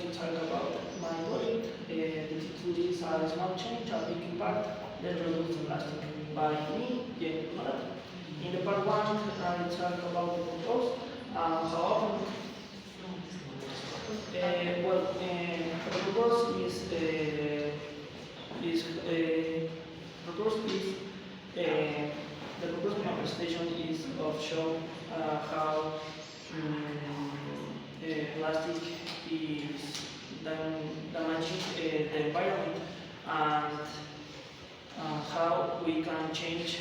to talk about my project. The title is A Small Change, a Big Impact, that Reduces Plastic by me, Jenny Murat. In the part 1, I talk about the purpose, how often. The purpose is the purpose of my presentation is of show how plastic is damaging the environment and how we can change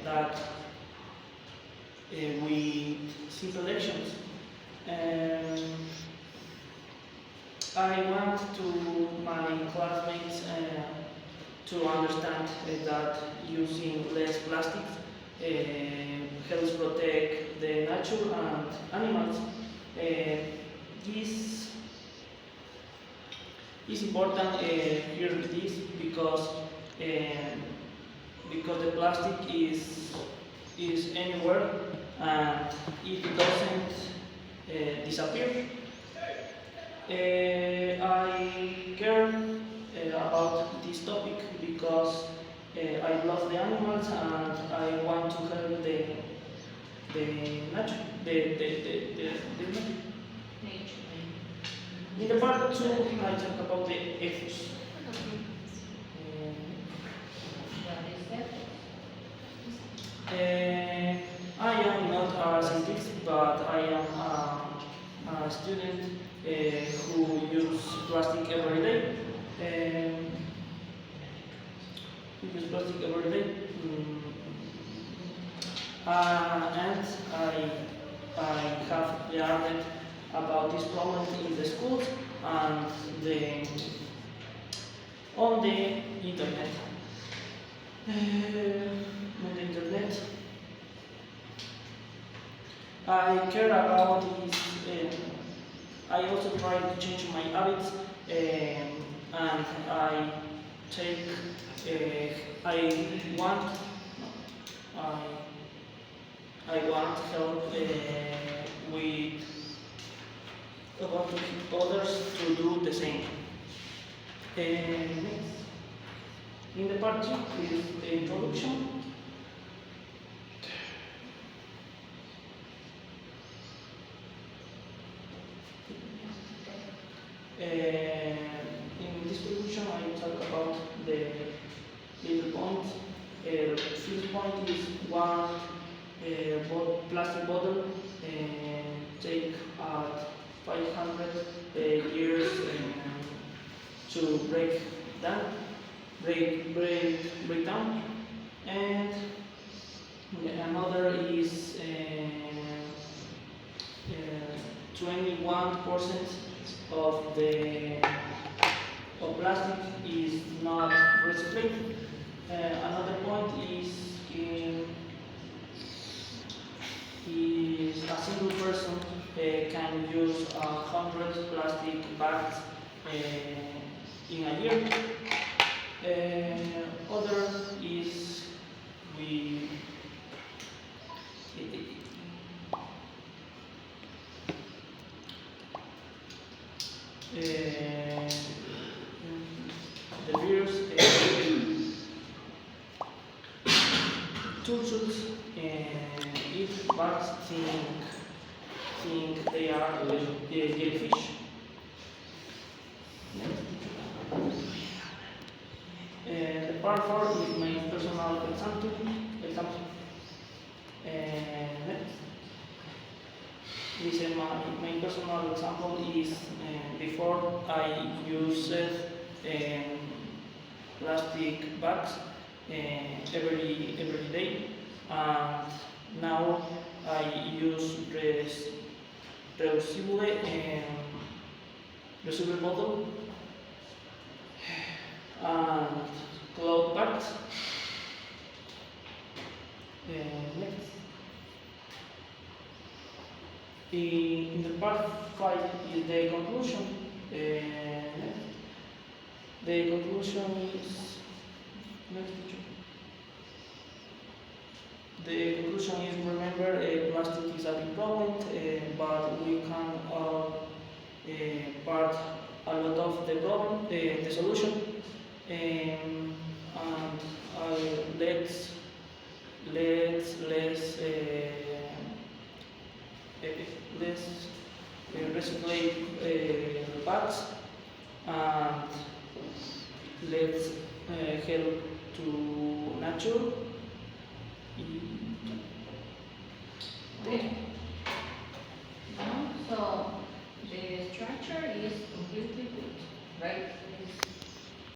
that with simple actions. Um, I want to my classmates to understand that using less plastic helps protect the nature and animals. This is important here this because the plastic is anywhere and it doesn't disappear. I care about this topic because I love the animals and I want to help the nature, the nature. In the part 2, I talk about the ethics. I am not a scientist, but I am a student who use plastic every day. We use plastic every day. And I have learned about this problem in the schools and on the internet. On the internet, I care about this. I also try to change my habits, and I take. I want. I I want help with. I want to help others to do the same. Next. In the part 2 is the introduction. In this introduction, I talk about the little points. First point is one plastic bottle take 500 years to break down, and another is 21% of the of plastic is not recycled. Another point is a single person can use 100 plastic bags in a year. Other is we the virus tortured if bats think they are jellyfish. The part 4 is my personal example. Next. This is my personal example is before I used plastic bags every day, and now I use reusable bottle and cloth bags. Next. In the part 5 is the conclusion. The conclusion is next picture. The conclusion is remember plastic is a big problem, but we can all part the problem, the solution, and let's let's recycle bags, and let's help to nature. Okay. So the structure is completely good, right?